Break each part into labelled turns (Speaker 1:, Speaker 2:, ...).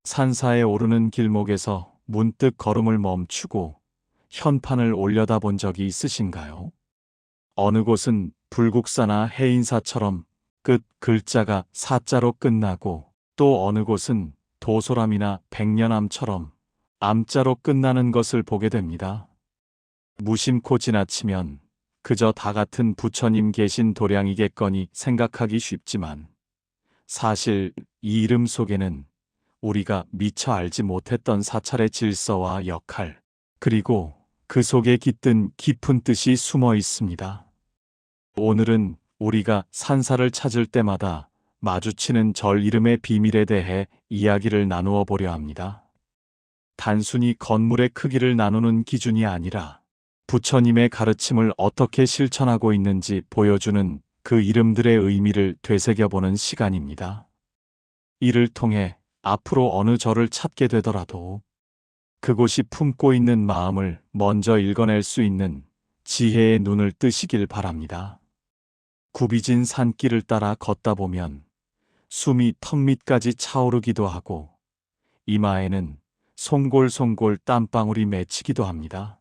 Speaker 1: 산사에 오르는 길목에서 문득 걸음을 멈추고 현판을 올려다본 적이 있으신가요? 어느 곳은 불국사나 해인사처럼 끝 글자가 사자로 끝나고 또 어느 곳은 도소람이나 백년암처럼 암자로 끝나는 것을 보게 됩니다. 무심코 지나치면 그저 다 같은 부처님 계신 도량이겠거니 생각하기 쉽지만 사실 이 이름 속에는 우리가 미처 알지 못했던 사찰의 질서와 역할, 그리고 그 속에 깃든 깊은 뜻이 숨어 있습니다. 오늘은 우리가 산사를 찾을 때마다 마주치는 절 이름의 비밀에 대해 이야기를 나누어 보려 합니다. 단순히 건물의 크기를 나누는 기준이 아니라 부처님의 가르침을 어떻게 실천하고 있는지 보여주는 그 이름들의 의미를 되새겨보는 시간입니다. 이를 통해 앞으로 어느 절을 찾게 되더라도 그곳이 품고 있는 마음을 먼저 읽어낼 수 있는 지혜의 눈을 뜨시길 바랍니다. 굽이진 산길을 따라 걷다 보면 숨이 턱 밑까지 차오르기도 하고 이마에는 송골송골 땀방울이 맺히기도 합니다.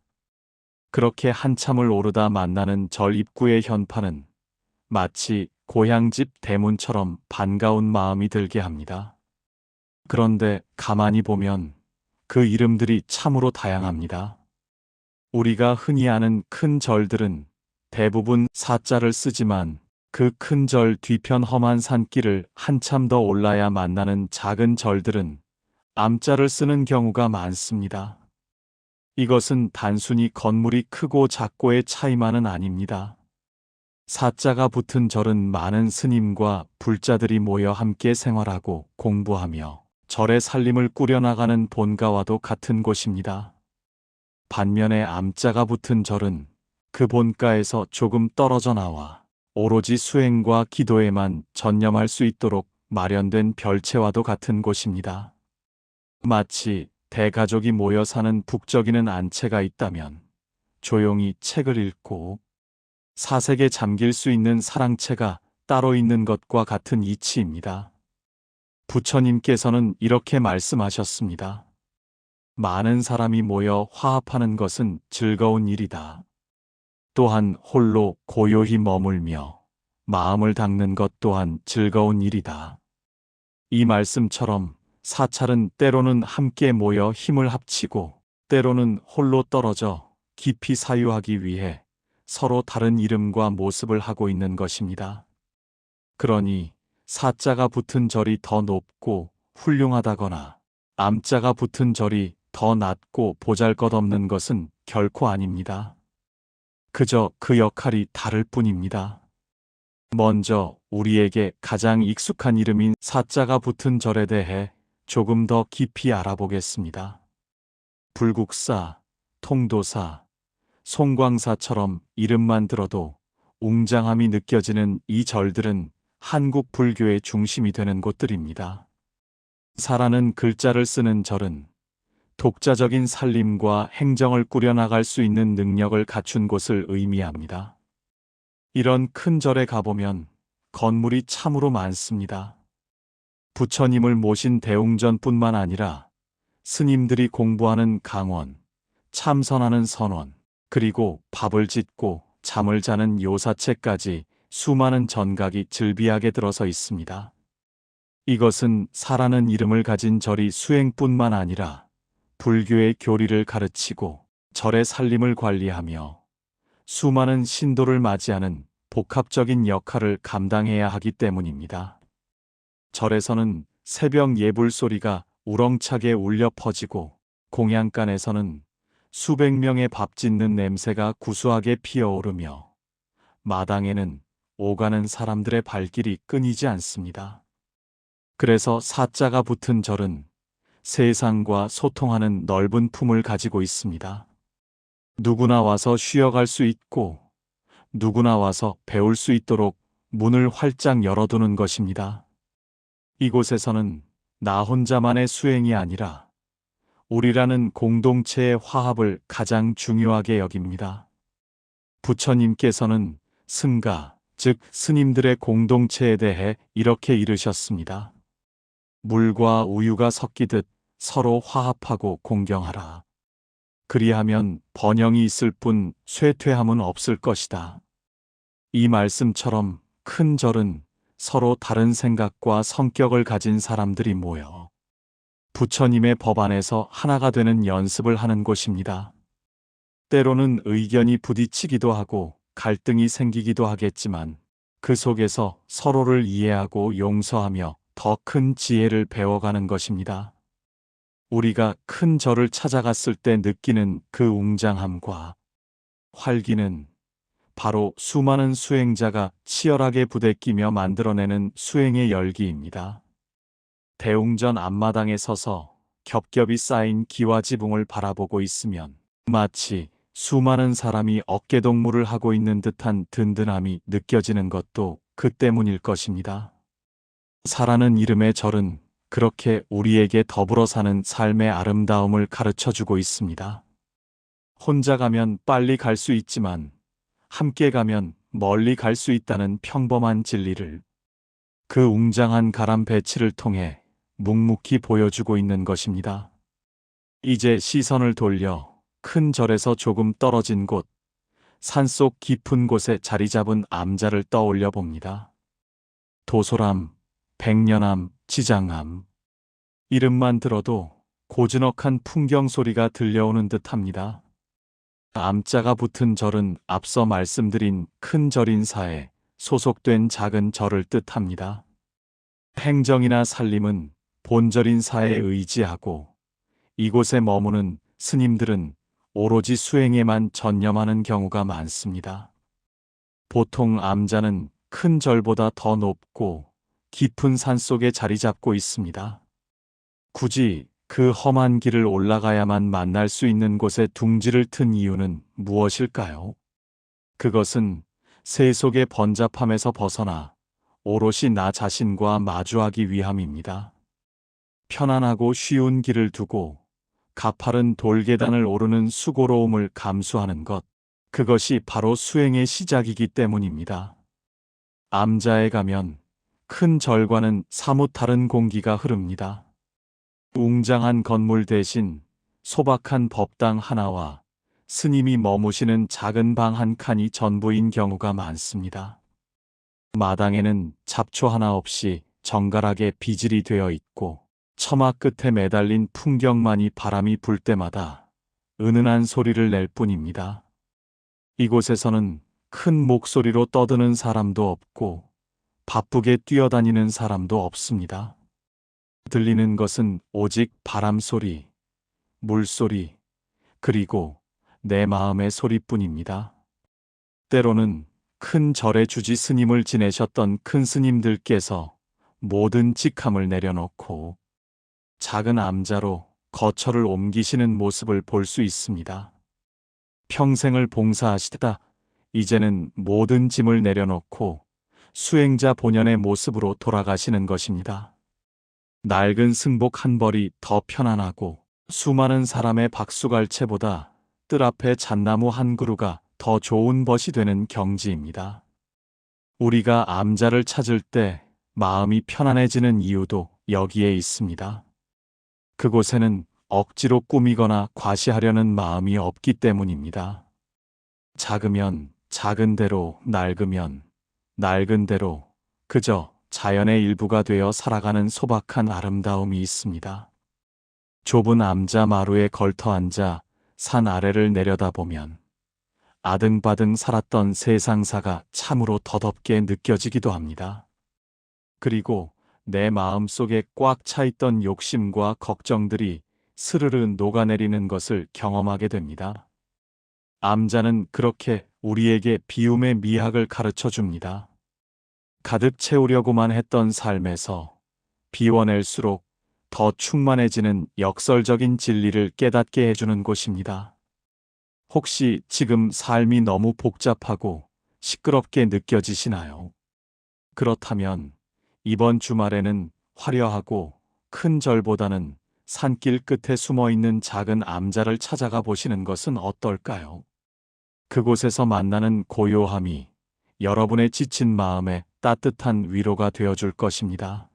Speaker 1: 그렇게 한참을 오르다 만나는 절 입구의 현판은 마치 고향집 대문처럼 반가운 마음이 들게 합니다. 그런데 가만히 보면 그 이름들이 참으로 다양합니다. 우리가 흔히 아는 큰 절들은 대부분 사자를 쓰지만 그 큰 절 뒤편 험한 산길을 한참 더 올라야 만나는 작은 절들은 암자를 쓰는 경우가 많습니다. 이것은 단순히 건물이 크고 작고의 차이만은 아닙니다. 사자가 붙은 절은 많은 스님과 불자들이 모여 함께 생활하고 공부하며 절의 살림을 꾸려나가는 본가와도 같은 곳입니다. 반면에 암자가 붙은 절은 그 본가에서 조금 떨어져 나와 오로지 수행과 기도에만 전념할 수 있도록 마련된 별채와도 같은 곳입니다. 마치 대가족이 모여 사는 북적이는 안채가 있다면 조용히 책을 읽고 사색에 잠길 수 있는 사랑채가 따로 있는 것과 같은 이치입니다. 부처님께서는 이렇게 말씀하셨습니다. 많은 사람이 모여 화합하는 것은 즐거운 일이다. 또한 홀로 고요히 머물며 마음을 닦는 것 또한 즐거운 일이다. 이 말씀처럼 사찰은 때로는 함께 모여 힘을 합치고 때로는 홀로 떨어져 깊이 사유하기 위해 서로 다른 이름과 모습을 하고 있는 것입니다. 그러니 사자가 붙은 절이 더 높고 훌륭하다거나 암자가 붙은 절이 더 낮고 보잘것없는 것은 결코 아닙니다. 그저 그 역할이 다를 뿐입니다. 먼저 우리에게 가장 익숙한 이름인 사자가 붙은 절에 대해 조금 더 깊이 알아보겠습니다. 불국사, 통도사, 송광사처럼 이름만 들어도 웅장함이 느껴지는 이 절들은 한국 불교의 중심이 되는 곳들입니다. 사라는 글자를 쓰는 절은 독자적인 살림과 행정을 꾸려나갈 수 있는 능력을 갖춘 곳을 의미합니다. 이런 큰 절에 가보면 건물이 참으로 많습니다. 부처님을 모신 대웅전뿐만 아니라 스님들이 공부하는 강원, 참선하는 선원, 그리고 밥을 짓고 잠을 자는 요사채까지 수많은 전각이 즐비하게 들어서 있습니다. 이것은 사라는 이름을 가진 절이 수행뿐만 아니라 불교의 교리를 가르치고 절의 살림을 관리하며 수많은 신도를 맞이하는 복합적인 역할을 감당해야 하기 때문입니다. 절에서는 새벽 예불 소리가 우렁차게 울려 퍼지고 공양간에서는 수백 명의 밥 짓는 냄새가 구수하게 피어오르며 마당에는 오가는 사람들의 발길이 끊이지 않습니다. 그래서 사자가 붙은 절은 세상과 소통하는 넓은 품을 가지고 있습니다. 누구나 와서 쉬어갈 수 있고 누구나 와서 배울 수 있도록 문을 활짝 열어두는 것입니다. 이곳에서는 나 혼자만의 수행이 아니라 우리라는 공동체의 화합을 가장 중요하게 여깁니다. 부처님께서는 승가, 즉 스님들의 공동체에 대해 이렇게 이르셨습니다. 물과 우유가 섞이듯 서로 화합하고 공경하라. 그리하면 번영이 있을 뿐 쇠퇴함은 없을 것이다. 이 말씀처럼 큰 절은 서로 다른 생각과 성격을 가진 사람들이 모여 부처님의 법 안에서 하나가 되는 연습을 하는 곳입니다. 때로는 의견이 부딪히기도 하고 갈등이 생기기도 하겠지만 그 속에서 서로를 이해하고 용서하며 더 큰 지혜를 배워가는 것입니다. 우리가 큰 절을 찾아갔을 때 느끼는 그 웅장함과 활기는 바로 수많은 수행자가 치열하게 부대끼며 만들어내는 수행의 열기입니다. 대웅전 앞마당에 서서 겹겹이 쌓인 기와 지붕을 바라보고 있으면 마치 수많은 사람이 어깨동무를 하고 있는 듯한 든든함이 느껴지는 것도 그 때문일 것입니다. 사라는 이름의 절은 그렇게 우리에게 더불어 사는 삶의 아름다움을 가르쳐주고 있습니다. 혼자 가면 빨리 갈 수 있지만 함께 가면 멀리 갈 수 있다는 평범한 진리를 그 웅장한 가람 배치를 통해 묵묵히 보여주고 있는 것입니다. 이제 시선을 돌려 큰 절에서 조금 떨어진 곳, 산속 깊은 곳에 자리 잡은 암자를 떠올려 봅니다. 도소람, 백년암, 지장암. 이름만 들어도 고즈넉한 풍경 소리가 들려오는 듯합니다. 암자가 붙은 절은 앞서 말씀드린 큰 절인사에 소속된 작은 절을 뜻합니다. 행정이나 살림은 본절인사에 의지하고 이곳에 머무는 스님들은 오로지 수행에만 전념하는 경우가 많습니다. 보통 암자는 큰 절보다 더 높고 깊은 산 속에 자리 잡고 있습니다. 굳이 그 험한 길을 올라가야만 만날 수 있는 곳에 둥지를 튼 이유는 무엇일까요? 그것은 세속의 번잡함에서 벗어나 오롯이 나 자신과 마주하기 위함입니다. 편안하고 쉬운 길을 두고 가파른 돌계단을 오르는 수고로움을 감수하는 것, 그것이 바로 수행의 시작이기 때문입니다. 암자에 가면 큰 절과는 사뭇 다른 공기가 흐릅니다. 웅장한 건물 대신 소박한 법당 하나와 스님이 머무시는 작은 방 한 칸이 전부인 경우가 많습니다. 마당에는 잡초 하나 없이 정갈하게 비질이 되어 있고 처마 끝에 매달린 풍경만이 바람이 불 때마다 은은한 소리를 낼 뿐입니다. 이곳에서는 큰 목소리로 떠드는 사람도 없고 바쁘게 뛰어다니는 사람도 없습니다. 들리는 것은 오직 바람소리, 물소리, 그리고 내 마음의 소리뿐입니다. 때로는 큰 절의 주지 스님을 지내셨던 큰 스님들께서 모든 직함을 내려놓고 작은 암자로 거처를 옮기시는 모습을 볼 수 있습니다. 평생을 봉사하시다 이제는 모든 짐을 내려놓고 수행자 본연의 모습으로 돌아가시는 것입니다. 낡은 승복 한 벌이 더 편안하고 수많은 사람의 박수갈채보다 뜰 앞에 잣나무 한 그루가 더 좋은 벗이 되는 경지입니다. 우리가 암자를 찾을 때 마음이 편안해지는 이유도 여기에 있습니다. 그곳에는 억지로 꾸미거나 과시하려는 마음이 없기 때문입니다. 작으면 작은 대로, 낡으면 낡은 대로 그저 자연의 일부가 되어 살아가는 소박한 아름다움이 있습니다. 좁은 암자 마루에 걸터 앉아 산 아래를 내려다보면 아등바등 살았던 세상사가 참으로 더덥게 느껴지기도 합니다. 그리고 내 마음 속에 꽉 차 있던 욕심과 걱정들이 스르르 녹아내리는 것을 경험하게 됩니다. 암자는 그렇게 우리에게 비움의 미학을 가르쳐 줍니다. 가득 채우려고만 했던 삶에서 비워낼수록 더 충만해지는 역설적인 진리를 깨닫게 해주는 곳입니다. 혹시 지금 삶이 너무 복잡하고 시끄럽게 느껴지시나요? 그렇다면 이번 주말에는 화려하고 큰 절보다는 산길 끝에 숨어 있는 작은 암자를 찾아가 보시는 것은 어떨까요? 그곳에서 만나는 고요함이 여러분의 지친 마음에 따뜻한 위로가 되어줄 것입니다.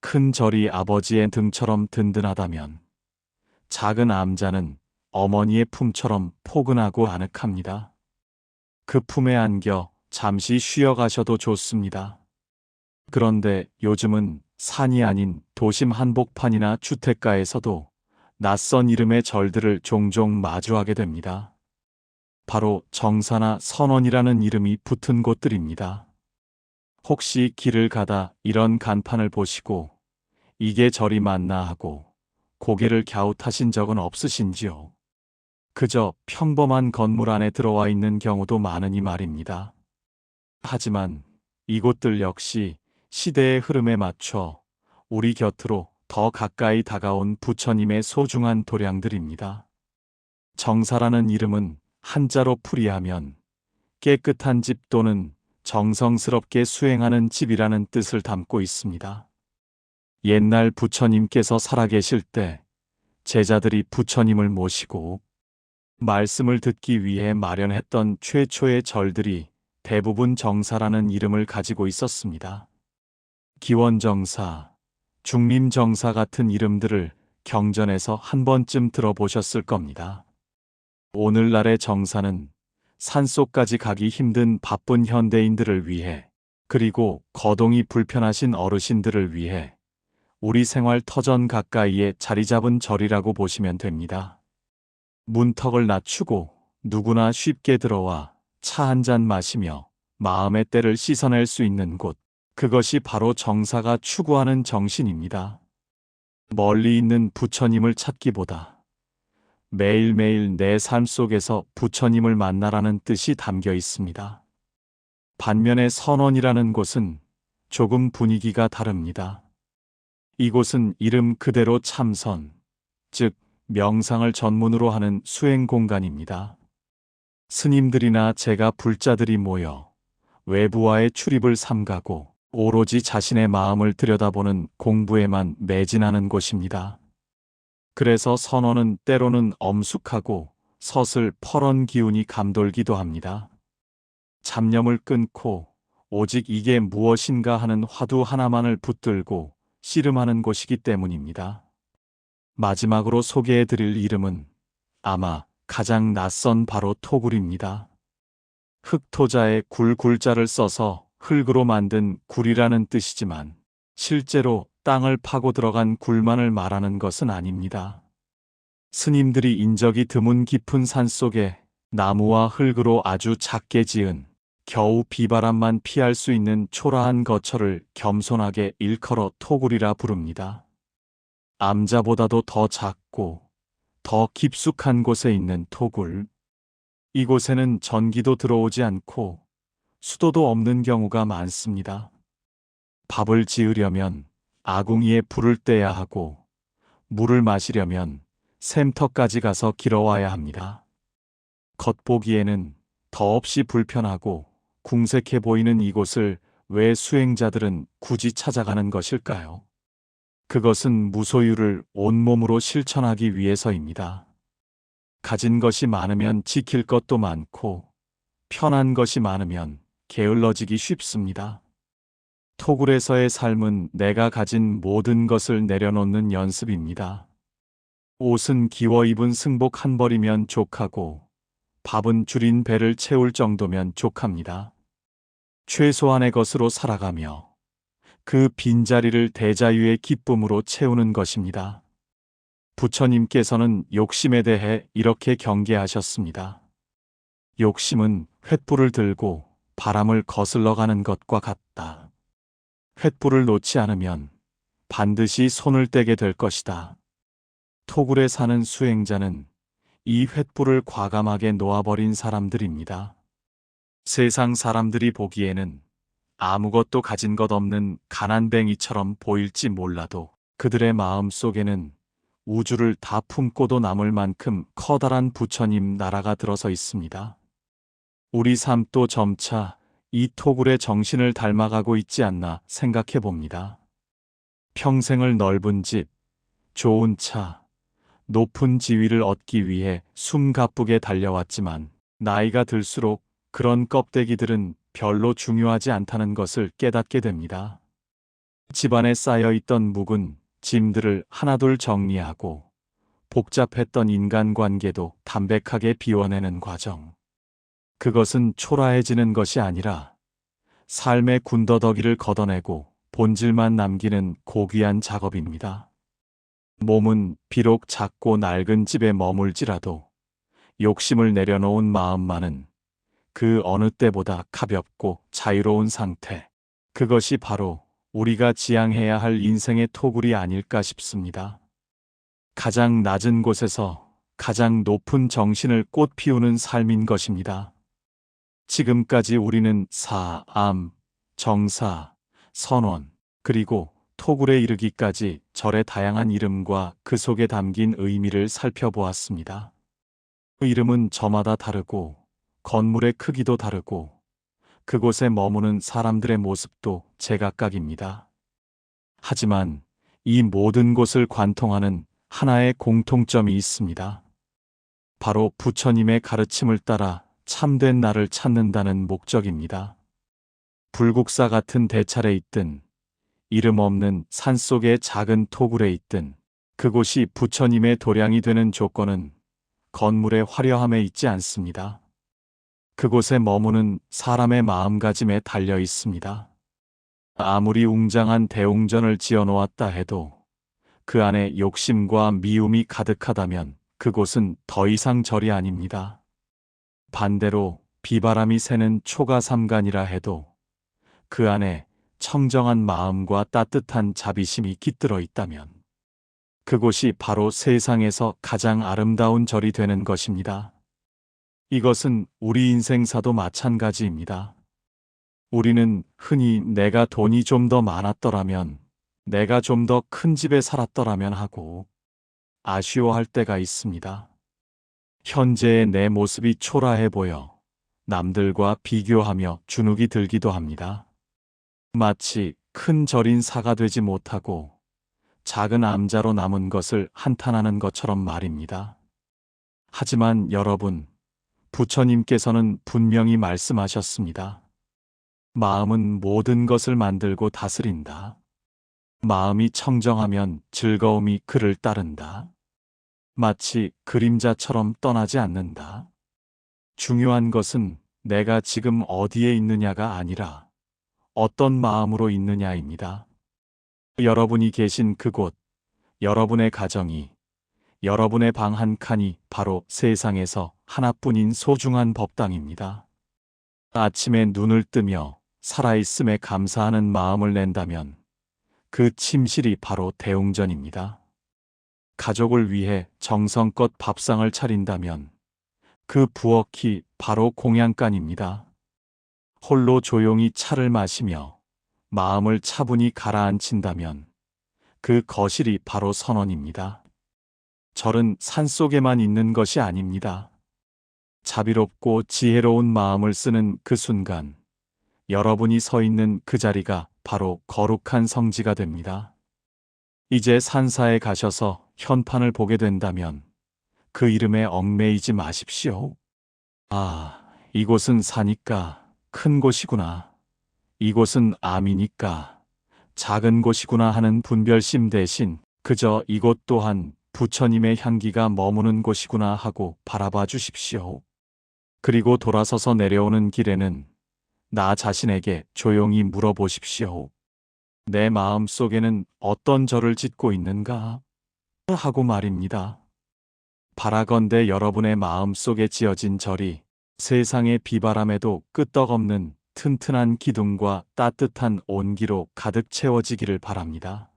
Speaker 1: 큰 절이 아버지의 등처럼 든든하다면 작은 암자는 어머니의 품처럼 포근하고 아늑합니다. 그 품에 안겨 잠시 쉬어가셔도 좋습니다. 그런데 요즘은 산이 아닌 도심 한복판이나 주택가에서도 낯선 이름의 절들을 종종 마주하게 됩니다. 바로 정사나 선원이라는 이름이 붙은 곳들입니다. 혹시 길을 가다 이런 간판을 보시고 이게 절이 맞나 하고 고개를 갸웃하신 적은 없으신지요? 그저 평범한 건물 안에 들어와 있는 경우도 많으니 말입니다. 하지만 이곳들 역시 시대의 흐름에 맞춰 우리 곁으로 더 가까이 다가온 부처님의 소중한 도량들입니다. 정사라는 이름은 한자로 풀이하면 깨끗한 집 또는 정성스럽게 수행하는 집이라는 뜻을 담고 있습니다. 옛날 부처님께서 살아계실 때 제자들이 부처님을 모시고 말씀을 듣기 위해 마련했던 최초의 절들이 대부분 정사라는 이름을 가지고 있었습니다. 기원정사, 중림정사 같은 이름들을 경전에서 한 번쯤 들어보셨을 겁니다. 오늘날의 정사는 산속까지 가기 힘든 바쁜 현대인들을 위해, 그리고 거동이 불편하신 어르신들을 위해 우리 생활 터전 가까이에 자리 잡은 절이라고 보시면 됩니다. 문턱을 낮추고 누구나 쉽게 들어와 차 한 잔 마시며 마음의 때를 씻어낼 수 있는 곳, 그것이 바로 정사가 추구하는 정신입니다. 멀리 있는 부처님을 찾기보다 매일매일 내 삶 속에서 부처님을 만나라는 뜻이 담겨 있습니다. 반면에 선원이라는 곳은 조금 분위기가 다릅니다. 이곳은 이름 그대로 참선, 즉 명상을 전문으로 하는 수행 공간입니다. 스님들이나 제가 불자들이 모여 외부와의 출입을 삼가고 오로지 자신의 마음을 들여다보는 공부에만 매진하는 곳입니다. 그래서 선원은 때로는 엄숙하고 서슬 퍼런 기운이 감돌기도 합니다. 잡념을 끊고 오직 이게 무엇인가 하는 화두 하나만을 붙들고 씨름하는 곳이기 때문입니다. 마지막으로 소개해드릴 이름은 아마 가장 낯선 바로 토굴입니다. 흙토자에 굴자를 써서 흙으로 만든 굴이라는 뜻이지만 실제로 땅을 파고 들어간 굴만을 말하는 것은 아닙니다. 스님들이 인적이 드문 깊은 산속에 나무와 흙으로 아주 작게 지은 겨우 비바람만 피할 수 있는 초라한 거처를 겸손하게 일컬어 토굴이라 부릅니다. 암자보다도 더 작고 더 깊숙한 곳에 있는 토굴. 이곳에는 전기도 들어오지 않고 수도도 없는 경우가 많습니다. 밥을 지으려면 아궁이에 불을 떼야 하고 물을 마시려면 샘터까지 가서 길어와야 합니다. 겉보기에는 더없이 불편하고 궁색해 보이는 이곳을 왜 수행자들은 굳이 찾아가는 것일까요? 그것은 무소유를 온몸으로 실천하기 위해서입니다. 가진 것이 많으면 지킬 것도 많고 편한 것이 많으면 게을러지기 쉽습니다. 토굴에서의 삶은 내가 가진 모든 것을 내려놓는 연습입니다. 옷은 기워 입은 승복 한 벌이면 족하고 밥은 줄인 배를 채울 정도면 족합니다. 최소한의 것으로 살아가며 그 빈자리를 대자유의 기쁨으로 채우는 것입니다. 부처님께서는 욕심에 대해 이렇게 경계하셨습니다. 욕심은 횃불을 들고 바람을 거슬러 가는 것과 같다. 횃불을 놓지 않으면 반드시 손을 떼게 될 것이다. 토굴에 사는 수행자는 이 횃불을 과감하게 놓아버린 사람들입니다. 세상 사람들이 보기에는 아무것도 가진 것 없는 가난뱅이처럼 보일지 몰라도 그들의 마음 속에는 우주를 다 품고도 남을 만큼 커다란 부처님 나라가 들어서 있습니다. 우리 삶도 점차 이 토굴의 정신을 닮아가고 있지 않나 생각해 봅니다. 평생을 넓은 집, 좋은 차, 높은 지위를 얻기 위해 숨가쁘게 달려왔지만 나이가 들수록 그런 껍데기들은 별로 중요하지 않다는 것을 깨닫게 됩니다. 집안에 쌓여있던 묵은 짐들을 하나둘 정리하고 복잡했던 인간관계도 담백하게 비워내는 과정. 그것은 초라해지는 것이 아니라 삶의 군더더기를 걷어내고 본질만 남기는 고귀한 작업입니다. 몸은 비록 작고 낡은 집에 머물지라도 욕심을 내려놓은 마음만은 그 어느 때보다 가볍고 자유로운 상태. 그것이 바로 우리가 지향해야 할 인생의 토굴이 아닐까 싶습니다. 가장 낮은 곳에서 가장 높은 정신을 꽃피우는 삶인 것입니다. 지금까지 우리는 사, 암, 정사, 선원, 그리고 토굴에 이르기까지 절의 다양한 이름과 그 속에 담긴 의미를 살펴보았습니다. 그 이름은 저마다 다르고 건물의 크기도 다르고 그곳에 머무는 사람들의 모습도 제각각입니다. 하지만 이 모든 곳을 관통하는 하나의 공통점이 있습니다. 바로 부처님의 가르침을 따라 참된 나를 찾는다는 목적입니다. 불국사 같은 대찰에 있든 이름 없는 산속의 작은 토굴에 있든 그곳이 부처님의 도량이 되는 조건은 건물의 화려함에 있지 않습니다. 그곳에 머무는 사람의 마음가짐에 달려 있습니다. 아무리 웅장한 대웅전을 지어놓았다 해도 그 안에 욕심과 미움이 가득하다면 그곳은 더 이상 절이 아닙니다. 반대로 비바람이 새는 초가삼간이라 해도 그 안에 청정한 마음과 따뜻한 자비심이 깃들어 있다면 그곳이 바로 세상에서 가장 아름다운 절이 되는 것입니다. 이것은 우리 인생사도 마찬가지입니다. 우리는 흔히 내가 돈이 좀 더 많았더라면, 내가 좀 더 큰 집에 살았더라면 하고 아쉬워할 때가 있습니다. 현재의 내 모습이 초라해 보여 남들과 비교하며 주눅이 들기도 합니다. 마치 큰 절인 사가 되지 못하고 작은 암자로 남은 것을 한탄하는 것처럼 말입니다. 하지만 여러분, 부처님께서는 분명히 말씀하셨습니다. 마음은 모든 것을 만들고 다스린다. 마음이 청정하면 즐거움이 그를 따른다. 마치 그림자처럼 떠나지 않는다. 중요한 것은 내가 지금 어디에 있느냐가 아니라 어떤 마음으로 있느냐입니다. 여러분이 계신 그곳, 여러분의 가정이, 여러분의 방 한 칸이 바로 세상에서 하나뿐인 소중한 법당입니다. 아침에 눈을 뜨며 살아있음에 감사하는 마음을 낸다면 그 침실이 바로 대웅전입니다. 가족을 위해 정성껏 밥상을 차린다면 그 부엌이 바로 공양간입니다. 홀로 조용히 차를 마시며 마음을 차분히 가라앉힌다면 그 거실이 바로 선원입니다. 절은 산속에만 있는 것이 아닙니다. 자비롭고 지혜로운 마음을 쓰는 그 순간 여러분이 서 있는 그 자리가 바로 거룩한 성지가 됩니다. 이제 산사에 가셔서 현판을 보게 된다면 그 이름에 얽매이지 마십시오. 아, 이곳은 사니까 큰 곳이구나. 이곳은 암이니까 작은 곳이구나 하는 분별심 대신 그저 이곳 또한 부처님의 향기가 머무는 곳이구나 하고 바라봐 주십시오. 그리고 돌아서서 내려오는 길에는 나 자신에게 조용히 물어보십시오. 내 마음 속에는 어떤 절을 짓고 있는가? 하고 말입니다. 바라건대 여러분의 마음 속에 지어진 절이 세상의 비바람에도 끄떡없는 튼튼한 기둥과 따뜻한 온기로 가득 채워지기를 바랍니다.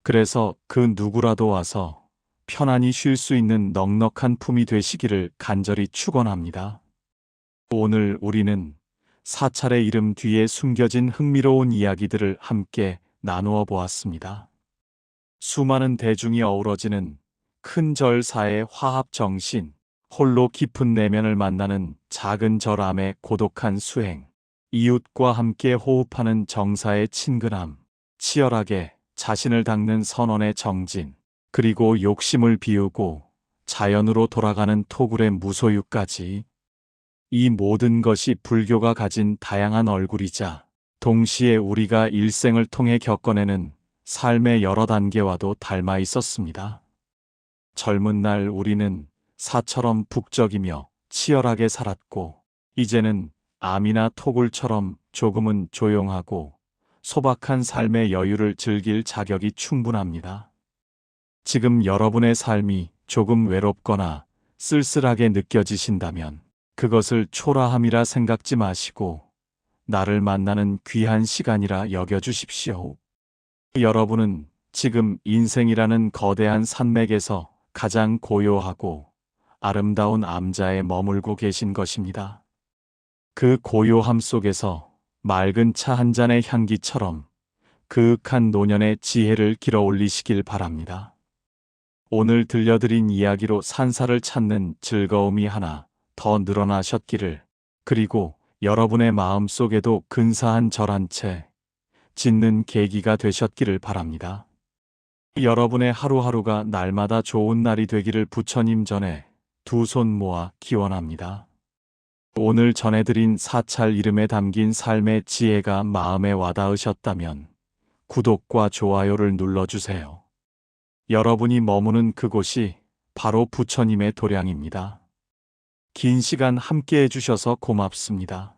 Speaker 1: 그래서 그 누구라도 와서 편안히 쉴 수 있는 넉넉한 품이 되시기를 간절히 축원합니다. 오늘 우리는 사찰의 이름 뒤에 숨겨진 흥미로운 이야기들을 함께 나누어 보았습니다. 수많은 대중이 어우러지는 큰 절사의 화합 정신, 홀로 깊은 내면을 만나는 작은 절암의 고독한 수행, 이웃과 함께 호흡하는 정사의 친근함, 치열하게 자신을 닦는 선원의 정진, 그리고 욕심을 비우고 자연으로 돌아가는 토굴의 무소유까지 이 모든 것이 불교가 가진 다양한 얼굴이자 동시에 우리가 일생을 통해 겪어내는 삶의 여러 단계와도 닮아 있었습니다. 젊은 날 우리는 사처럼 북적이며 치열하게 살았고, 이제는 암이나 토굴처럼 조금은 조용하고 소박한 삶의 여유를 즐길 자격이 충분합니다. 지금 여러분의 삶이 조금 외롭거나 쓸쓸하게 느껴지신다면 그것을 초라함이라 생각지 마시고 나를 만나는 귀한 시간이라 여겨주십시오. 여러분은 지금 인생이라는 거대한 산맥에서 가장 고요하고 아름다운 암자에 머물고 계신 것입니다. 그 고요함 속에서 맑은 차 한 잔의 향기처럼 그윽한 노년의 지혜를 길어 올리시길 바랍니다. 오늘 들려드린 이야기로 산사를 찾는 즐거움이 하나 더 늘어나셨기를, 그리고 여러분의 마음 속에도 근사한 절 한 채 짓는 계기가 되셨기를 바랍니다. 여러분의 하루하루가 날마다 좋은 날이 되기를 부처님 전에 두 손 모아 기원합니다. 오늘 전해드린 사찰 이름에 담긴 삶의 지혜가 마음에 와닿으셨다면 구독과 좋아요를 눌러주세요. 여러분이 머무는 그곳이 바로 부처님의 도량입니다. 긴 시간 함께 해주셔서 고맙습니다.